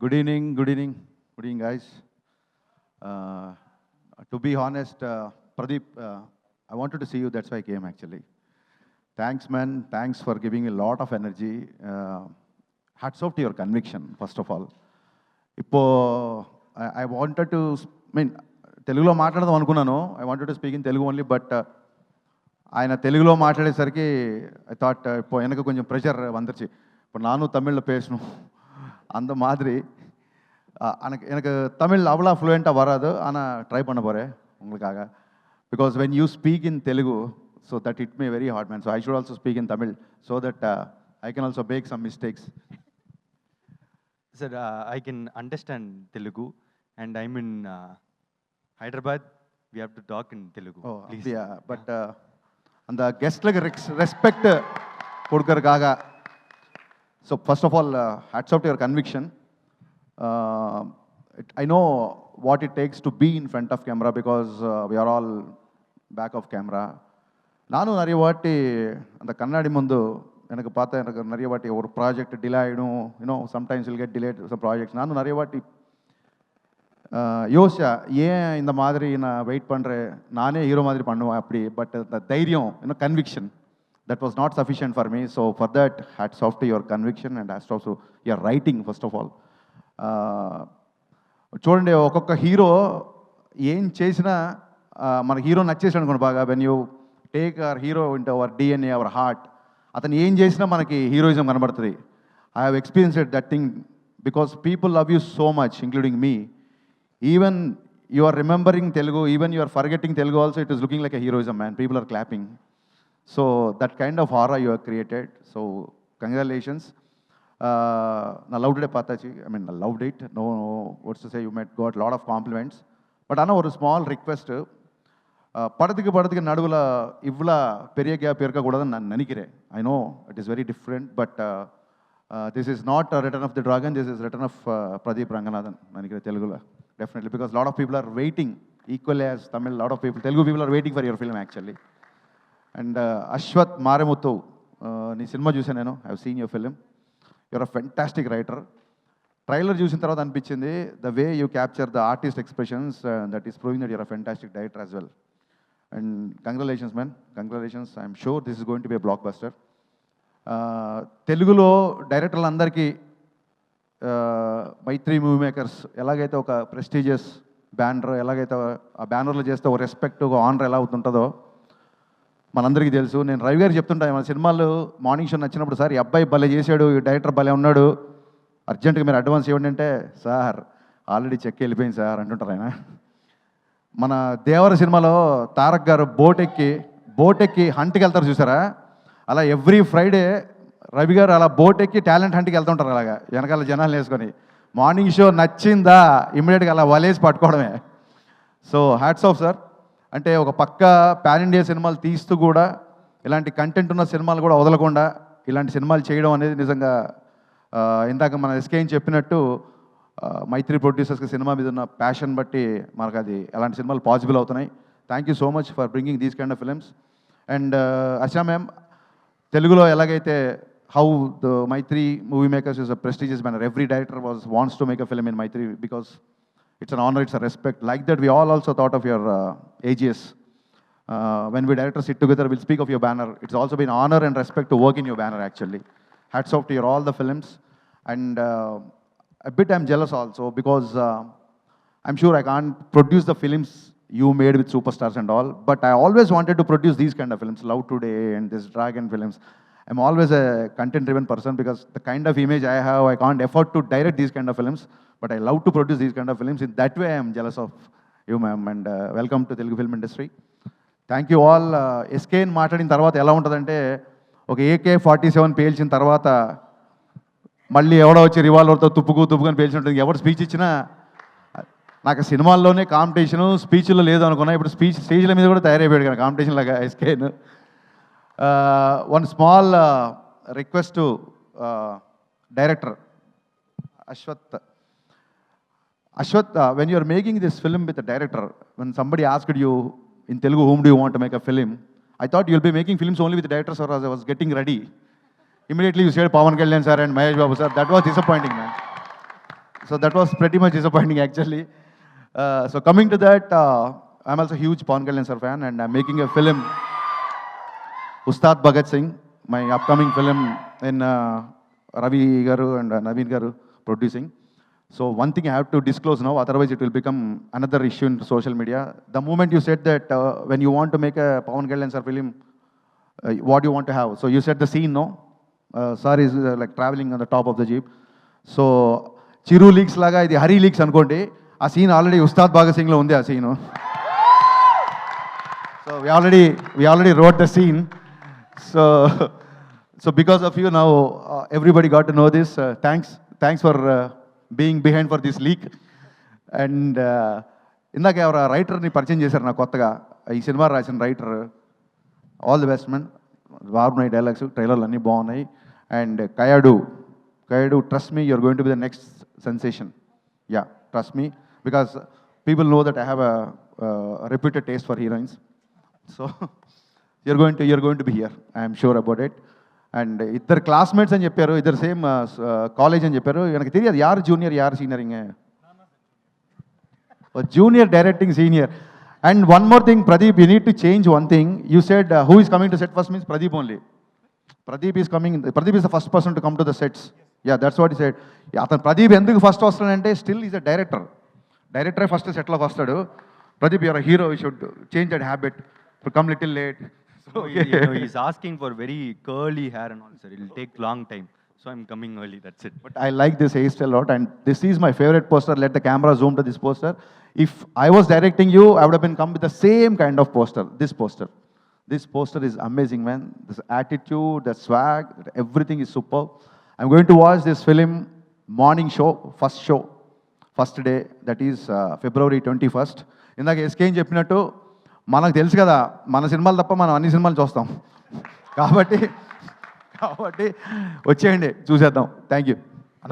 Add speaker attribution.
Speaker 1: Good evening, good evening, good evening, guys. Uh, to be honest, Pradeep, I wanted to see you. That's why I came actually. Thanks, man. Thanks for giving me a lot of energy. Hats off to your conviction, first of all. ఇప్పుడు I wanted to mean తెలుగులో మాట్లాడదాం అనుకున్నాను. I wanted to speak in Telugu only, but ఆయన తెలుగులో మాట్లాడేసరికి I thought இப்போ எனக்கு கொஞ்சம் pressure வந்துருச்சு. இப்போ நானும் தமிழில் பேசணும் அந்த மாதிரி. எனக்கு தமிழ் அவ்வளோ ஃப்ளூயண்ட்டாக வராது, ஆனால் ட்ரை பண்ண போகிறேன் உங்களுக்காக. Because when you speak in Telugu, so that it may very hard man. So I should also speak in Tamil so that I can also make some mistakes.
Speaker 2: Sir, I can understand Telugu, and I'm in Hyderabad. We have to talk in Telugu.
Speaker 1: Oh,
Speaker 2: please.
Speaker 1: yeah, but அந்த கெஸ்ட்லுக்கு respect கொடுக்கறதுக்காக. So first of all hats off to your conviction. I know what it takes to be in front of camera because we are all back of camera. நானும் நிறைய வாட்டி அந்த கண்ணாடி முந்து எனக்கு பார்த்தா எனக்கு நிறைய வாட்டி ஒரு ப்ராஜெக்ட் டிலே ஆகிடும். You know sometimes will get delayed some projects. நானும் நிறைய வாட்டி யோசிச்சா ஏன் இந்த மாதிரி நான் வெயிட் பண்ணுறேன், நானே ஹீரோ மாதிரி பண்ணுவேன் அப்படி. பட் அந்த தைரியம், you know conviction, that was not sufficient for me. So for that, hats off to your conviction and hats off to your writing, first of all. చూడండి, ఒక్కొక్క హీరో ఏం చేసినా మన హీరో నచ్చేసాడు అనుకోండి బాగా. When you take our hero into our DNA, our heart, అతను ఏం చేసినా మనకి హీరోయిజం కనబడుతుంది. I have experienced that thing because people love you so much, including me. Even you are remembering Telugu, even you are forgetting Telugu also, it is looking like a heroism, man. People are clapping. So that kind of aura you have created. So congratulations. I loved it, Pataji. I mean, I loved it. No, what's to say, you might got a lot of compliments. But Anna, one small request. படத்துக்கு நடுவில் இவ்வளோ பெரிய gap இருக்கக்கூடாதுன்னு நான் நினைக்கிறேன். I know it is very different, but this is not a return of the dragon. This is return of Pradeep Ranganathan. நினைக்கிறேன் தெலுங்குல definitely, because a lot of people are waiting equally as Tamil. A lot of people, Telugu people are waiting for your film actually. And Ashwath Marimuthu, నీ cinema చూసాను నేను. I have seen your film. Your a fantastic writer. Trailer చూసిన తర్వాత అనిపించింది the way you capture the artist expressions, that is proving that your a fantastic director as well. And congratulations man, congratulations. I'm sure this is going to be a block buster. తెలుగులో డైరెక్టర్లు అందరికీ మైత్రి movie makers ఎలాగైతే ఒక prestigious banner, ఎలాగైతే ఆ బ్యానర్లో చేస్తే ఒక రెస్పెక్ట్, ఒక ఆనర్ ఎలా అవుతుంటుందో మనందరికీ తెలుసు. నేను రవి గారు చెప్తుంటాను, మన సినిమాలు మార్నింగ్ షో నచ్చినప్పుడు, సార్ ఈ అబ్బాయి భలే చేశాడు, ఈ డైరెక్టర్ భలే ఉన్నాడు, అర్జెంటుగా మీరు అడ్వాన్స్ ఇవ్వండి అంటే, సార్ ఆల్రెడీ చెక్ వెళ్ళిపోయింది సార్ అంటుంటారు ఆయన. మన దేవర సినిమాలో తారక్ గారు బోట్ ఎక్కి హంట్కి వెళ్తారు చూసారా, అలా ఎవ్రీ ఫ్రైడే రవి గారు అలా బోట్ ఎక్కి టాలెంట్ హంట్కి వెళ్తుంటారు. అలాగా వెనకాల జనాలు వేసుకొని మార్నింగ్ షో నచ్చిందా ఇమ్మీడియట్గా అలా వలేసి పట్టుకోవడమే. So hats off sir. అంటే ఒక పక్క పాన్ ఇండియా సినిమాలు తీస్తూ కూడా ఇలాంటి కంటెంట్ ఉన్న సినిమాలు కూడా వదలకుండా ఇలాంటి సినిమాలు చేయడం అనేది నిజంగా ఇందాక మన ఎస్కేని చెప్పినట్టు మైత్రి ప్రొడ్యూసర్స్కి సినిమా మీద ఉన్న ప్యాషన్ బట్టి మనకు అది అలాంటి సినిమాలు పాసిబుల్ అవుతున్నాయి. Thank you so much for bringing these kind of films. And Archana ma'am, తెలుగులో ఎలాగైతే how the Mythri movie makers is a prestigious banner, every director wants to make a film in Mythri because it's an honor, it's a respect. Like that, we all also thought of your AGS. When we directors sit together, we'll speak of your banner. It's also been honor and respect to work in your banner, actually. Hats off to your all the films. And a bit I'm jealous also because I'm sure I can't produce the films you made with superstars and all, but I always wanted to produce these kind of films, Love Today and this Dragon films. I'm always a content-driven person because the kind of image I have, I can't afford to direct these kind of films, but I love to produce these kind of films. In that way, I am jealous of you, ma'am, and welcome to Telugu film industry. Thank you all. SKN మాట్లాడిన తర్వాత ఎలా ఉంటుందంటే, ఒక AK-47 పేల్చిన తర్వాత మళ్ళీ ఎవడో వచ్చి రివాల్వర్తో తుప్పుకొని పేల్చి ఉంటుంది. ఎవరు స్పీచ్ ఇచ్చినా నాకు సినిమాల్లోనే కాంపిటీషను, స్పీచ్లో లేదు అనుకున్నా. ఇప్పుడు స్టేజ్ల మీద కూడా తయారైపోయాడు కదా కాంపిటీషన్ లాగా SKN. One small request to director Ashwath. When you are making this film with a director, when somebody asked you in Telugu, whom do you want to make a film? I thought you'll be making films only with the directors, or as I was getting ready. Immediately you said Pawan Kalyan sir and Mahesh Babu sir. That was disappointing, man. So that was pretty much disappointing actually. So coming to that, I'm also a huge Pawan Kalyan sir fan, and I'm making a film, Ustad Bhagat Singh, my upcoming film in Ravi Garu and Naveen Garu producing. So one thing I have to disclose now, otherwise it will become another issue in social media. The moment you said that when you want to make a Pawan Kalyan sir film, what do you want to have? So you said the scene, no? Sir is like traveling on the top of the jeep. So Chiru leaks లాగా ఇది Hari leaks అనుకోండి, ఆ scene already Ustaad Bhagat సింగ్లో ఉంది ఆ scene. So we already wrote the scene. So because of you now everybody got to know this. Thanks for being behind for this leak. And ఇందాక ఎవరు రైటర్ని పరిచయం చేశారు నాకు కొత్తగా, ఈ సినిమా రాసిన writer. All the best man, బాగున్నాయి dialogues, ట్రైలర్లు అన్నీ బాగున్నాయి. And Kayadu, trust me, you're going to be the next sensation. Yeah, trust me, because people know that I have a reputed taste for heroines. So you're going to be here, I am sure about it. And ఇద్దరు classmates అని చెప్పారు, ఇద్దరు same college అని చెప్పారు. నాకు తెలియదు యారు junior యారు senior. Junior directing senior. And one more thing, Pradeep, you need to change one thing. You said who is coming to set first means Pradeep only. Pradeep is the first person to come to the sets. Yeah, that's what he said. అతను ప్రదీప్ ఎందుకు first వస్తాడంటే still is a డైరెక్టరే first సెట్లోకి వస్తాడు. Pradeep your hero, you should change that habit to come little late.
Speaker 2: So, he's asking for very curly hair and all, sir. It will take long time. So I'm coming early, that's it.
Speaker 1: But I like this hairstyle a lot, and this is my favorite poster. Let the camera zoom to this poster. If I was directing you, I would have been come with the same kind of poster. This poster is amazing, man. This attitude, the swag, everything is superb. I'm going to watch this film morning show, first day, that is February 21st. ఇందాక SK అని చెప్పినట్టు మనకు తెలుసు కదా, మన సినిమాలు తప్ప మనం అన్ని సినిమాలు చూస్తాం. కాబట్టి వచ్చేయండి, చూసేద్దాం. Thank you.